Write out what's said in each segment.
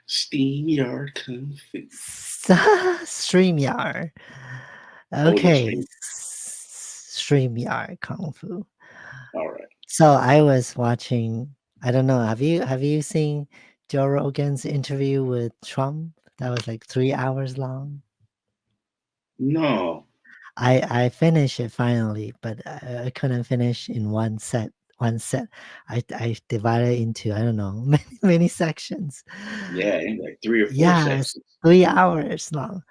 SteamYard Kung Fu. StreamYard. Oh, yeah, Okay, Stream. StreamYard Kung Fu. All right. So I was watching. I don't know. Have you seen Joe Rogan's interview with Trump? That was like 3 hours long. No. I finished it finally, but I couldn't finish in one set. One set. I divided into, I don't know, many sections. Yeah, in like 3 or 4 Yeah, it's sections. 3 hours long.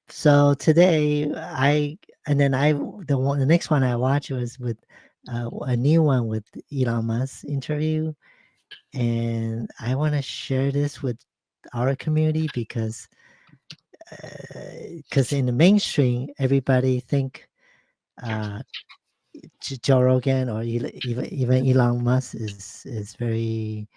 So today the next one I watched was with a new one with Elon Musk interview, and I want to share this with our community because in the mainstream everybody think uh, Joe Rogan or even Elon Musk is very,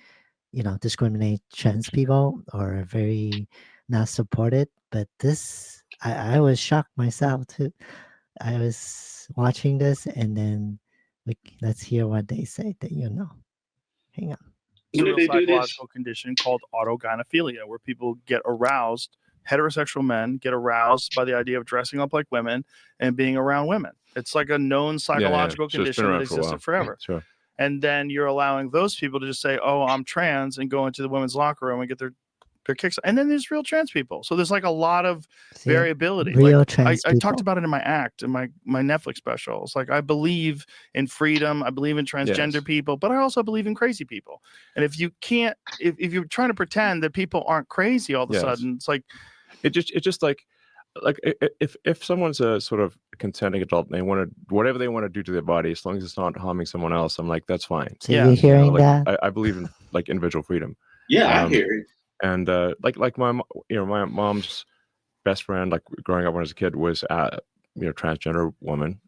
discriminate trans people or very not supported. But this, I was shocked myself too. I was watching this, and then let's hear what they say. That hang on. It's When a did real they do this? psychological condition called autogynephilia, where people get aroused, heterosexual men get aroused by the idea of dressing up like women and being around women. It's like a known psychological So it's been condition that around for a while. existed forever. Sure. And then you're allowing those people to just say, "Oh, I'm trans," and go into the women's locker room and get their kicks. And then there's real trans people. So there's like a lot of See, variability. real Like trans I talked people. about it in my act, in my Netflix special. It's like I believe in freedom, I believe in transgender Yes. people, but I also believe in crazy people. And if you can't, if you're trying to pretend that people aren't crazy all of a Yes. sudden, it's like It just like if someone's a sort of consenting adult and they want to whatever they want to do to their body, as long as it's not harming someone else, I'm like, that's fine. So Yeah. you're hearing like that? I believe in like individual freedom. Yeah, I hear it. And like my my mom's best friend, like growing up when I was a kid, was transgender woman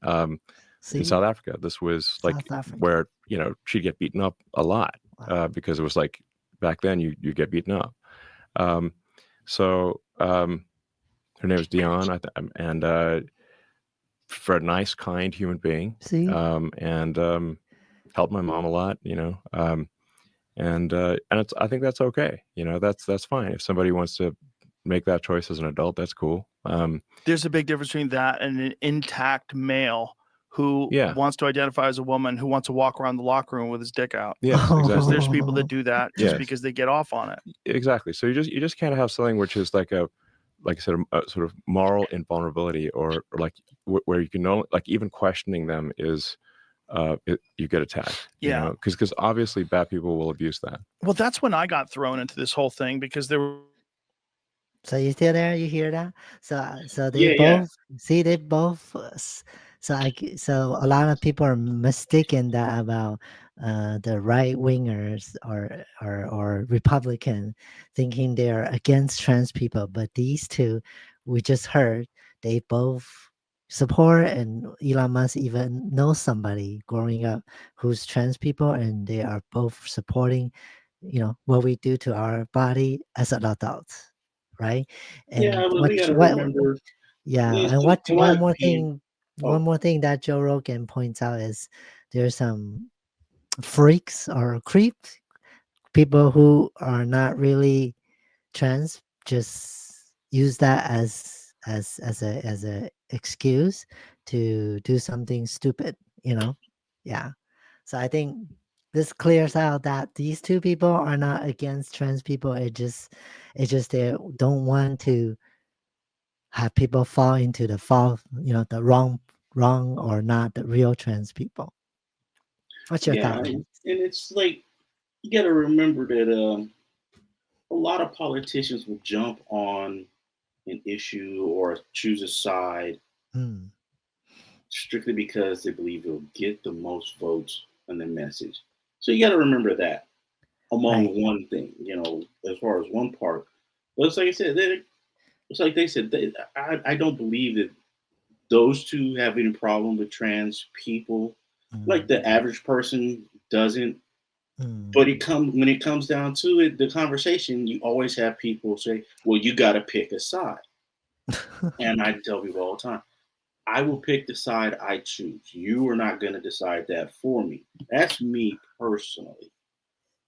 See, in South Africa. This was like South Africa. where she'd get beaten up a lot because it was like back then you get beaten up. So her name was Dion, and for a nice, kind human being. See, And helped my mom a lot, and I think that's okay. That's fine. If somebody wants to make that choice as an adult, that's cool. there's a big difference between that and an intact male who Yeah. wants to identify as a woman who wants to walk around the locker room with his dick out. Yes, Because exactly. there's people that do that just Yes. because they get off on it. Exactly. So you just can't have something which is like I said, a sort of moral invulnerability, or like where you can only, like, even questioning them is you get attacked. Yeah. Because obviously bad people will abuse that. Well, that's when I got thrown into this whole thing because there were so you still there? You hear that? So they Yeah, yeah. both see they both. So a lot of people are mistaken that about the right wingers or Republican, thinking they're against trans people. But these two, we just heard, they both support, and Elon Musk even knows somebody growing up who's trans people, and they are both supporting, what we do to our body as an adult, right? Yeah, And but what we got to what remember, yeah, in and what my one more opinion, thing, one more thing that Joe Rogan points out is there's some freaks or creeps, people who are not really trans, just use that as a excuse to do something stupid, Yeah. So I think this clears out that these two people are not against trans people. It just they don't want to have people fall into the wrong or not the real trans people. What's your yeah, thought on and it? it's like you got to remember that a lot of politicians will jump on an issue or choose a side Mm, strictly because they believe it'll get the most votes on the message. So you got to remember that among right. one thing, as far as one part. But it's like I said, it's like they said, I don't believe that those two have any problem with trans people. Like Mm, the average person doesn't. mm. But when it comes down to it, the conversation, you always have people say, "Well, you got to pick a side." And I tell people all the time, I will pick the side I choose. You are not going to decide that for me. That's me personally.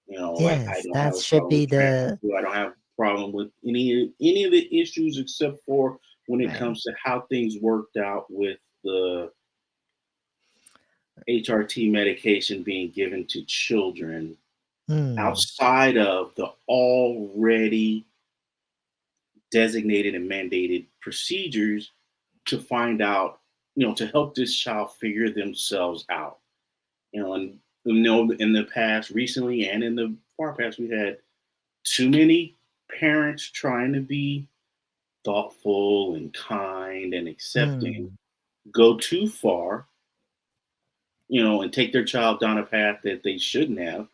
Like I Yes, don't that have a should problem be with trans the people. I don't have a problem with any of the issues except for when it Right. comes to how things worked out with the HRT medication being given to children outside of the already designated and mandated procedures to find out, to help this child figure themselves out. And in the past, recently and in the far past, we had too many parents trying to be thoughtful and kind and accepting go too far, and take their child down a path that they shouldn't have.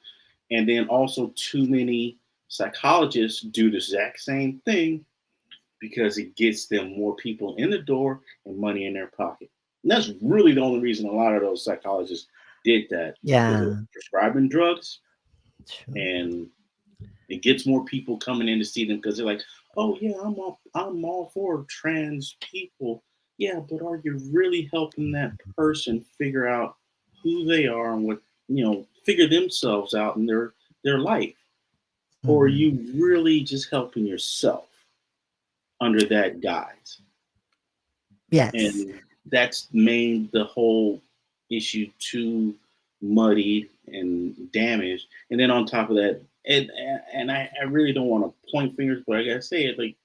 And then also too many psychologists do the exact same thing because it gets them more people in the door and money in their pocket. And that's really the only reason a lot of those psychologists did that. Because they're prescribing drugs, and it gets more people coming in to see them because they're like, oh yeah, I'm all for trans people. Yeah, but are you really helping that person figure out who they are and what, figure themselves out in their life? Or are you really just helping yourself under that guise? Yes. And that's made the whole issue too muddied and damaged. And then on top of that, and I really don't want to point fingers, but I gotta say it, like,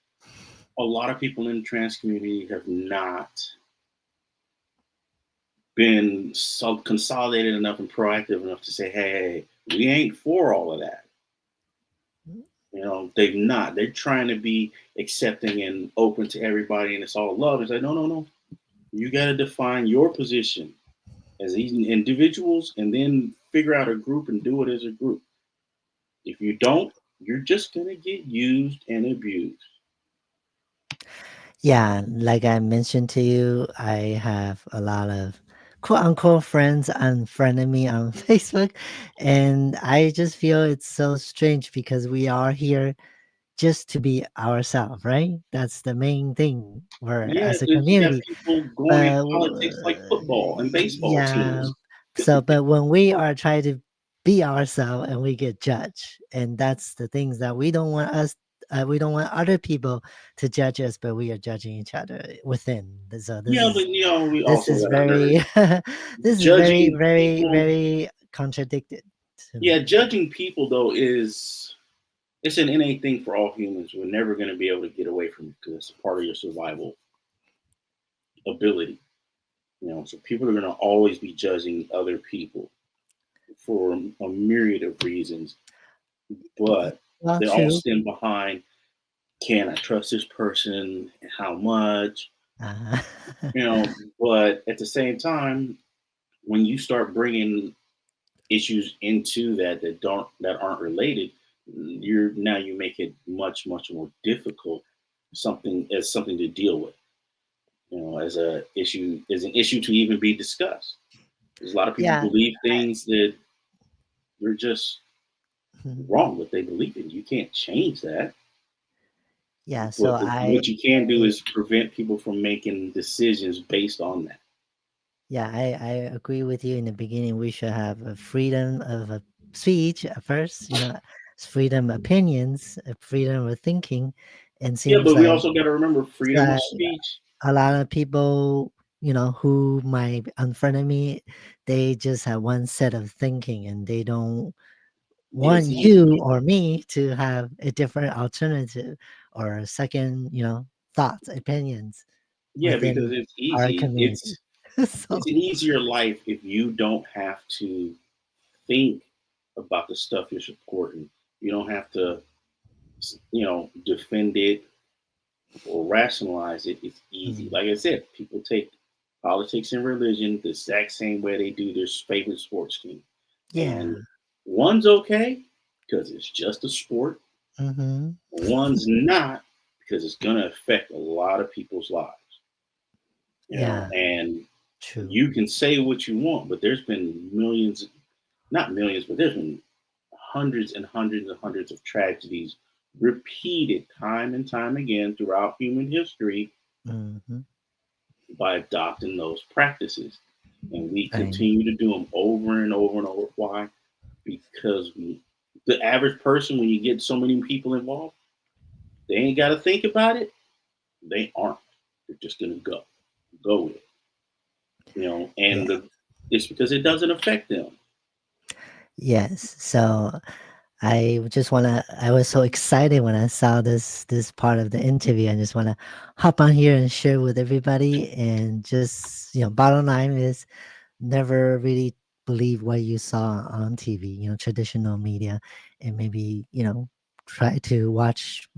a lot of people in the trans community have not been so consolidated enough and proactive enough to say, hey, we ain't for all of that. They've not. They're trying to be accepting and open to everybody, and it's all love. It's like, no. You got to define your position as individuals and then figure out a group and do it as a group. If you don't, you're just going to get used and abused. Yeah, like I mentioned to you, I have a lot of quote unquote friends unfriending me on Facebook. And I just feel it's so strange because we are here just to be ourselves, right? That's the main thing. We're Yeah, as a because you got community. people going in But politics like football and baseball yeah, teams. but when we are trying to be ourselves and we get judged, and that's the things that we don't want other people to judge us, but we are judging each other within. So Yeah, but we this also is got to very this is very judging very people. very contradicted to Yeah, me. judging people though it's an innate thing for all humans. We're never going to be able to get away from it because it's part of your survival ability. So people are going to always be judging other people for a myriad of reasons, but Well, they all true. stem behind, can I trust this person? How much? Uh, But at the same time, when you start bringing issues into that aren't related, you make it much more difficult something to deal with. As an issue to even be discussed. There's a lot of people yeah. believe things that they're just Mhm. wrong what they believe in. You can't change that. Yeah, so What you can do is prevent people from making decisions based on that. yeah, I agree with you. In the beginning, we should have a freedom of a speech at first, freedom of opinions, freedom of thinking. And Yeah, seems but we like also got to remember freedom of that speech. a lot of people, who might unfriend me, they just have one set of thinking and they don't want It's you easy. or me to have a different alternative or a second, thoughts, opinions Yeah, because within it's our easy. community. So It's an easier life if you don't have to think about the stuff you're supporting. You don't have to, defend it or rationalize it. It's easy. Like I said, people take politics and religion the exact same way they do their favorite sports team. yeah. And one's okay because it's just a sport. Mhm. One's not because it's going to affect a lot of people's lives. Yeah, And true. you can say what you want, but there's been millions, not millions, but there's been hundreds and hundreds and hundreds of tragedies repeated time and time again throughout human history Mhm. by adopting those practices. And we Right. continue to do them over and over and over. Why? Because the average person, when you get so many people involved, They ain't got to think about it. They aren't. They're just gonna go with it. And it's because it doesn't affect them. Yes. So I was so excited when I saw this part of the interview. I just want to hop on here and share with everybody. And just, bottom line is never really believe what you saw on TV, traditional media, and maybe, try to watch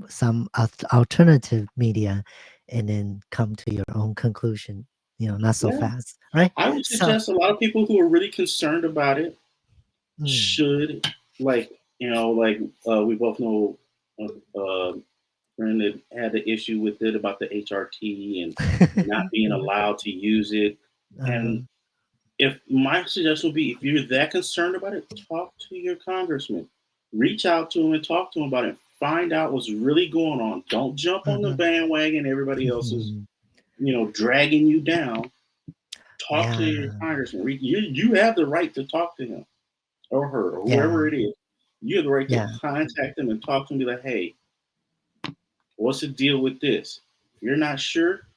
some alternative media and then come to your own conclusion, not so Yeah. fast. Right. I would So, suggest a lot of people who are really concerned about it should, we both know a friend that had the issue with it about the HRT and not being allowed to use it. And if my suggestion would be, if you're that concerned about it, talk to your congressman, reach out to him and talk to him about it. Find out what's really going on. Don't jump on the bandwagon. Everybody else is, dragging you down. Talk to your congressman. You have the right to talk to him or her or whoever it is. You have the right to contact them and talk to them. Be like, hey, what's the deal with this? If you're not sure,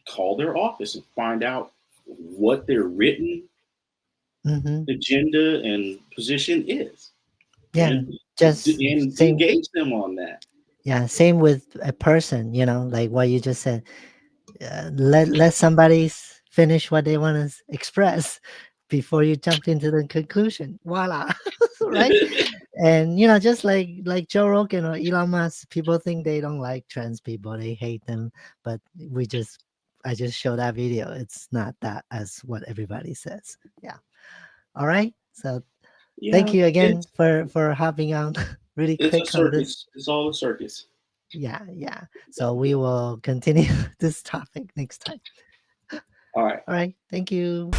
call their office and find out what their written agenda and position is. Yeah, and just engage them on that. Yeah, same with a person, like what you just said. Let somebody finish what they want to express before you jump into the conclusion. Voila, right? And just like Joe Rogan or Elon Musk, people think they don't like trans people, they hate them, but I just showed that video. It's not that as what everybody says. Yeah. All right. So thank you again for hopping on really quick It's a on this. circus. It's all a circus. Yeah. So we will continue this topic next time. All right. Thank you.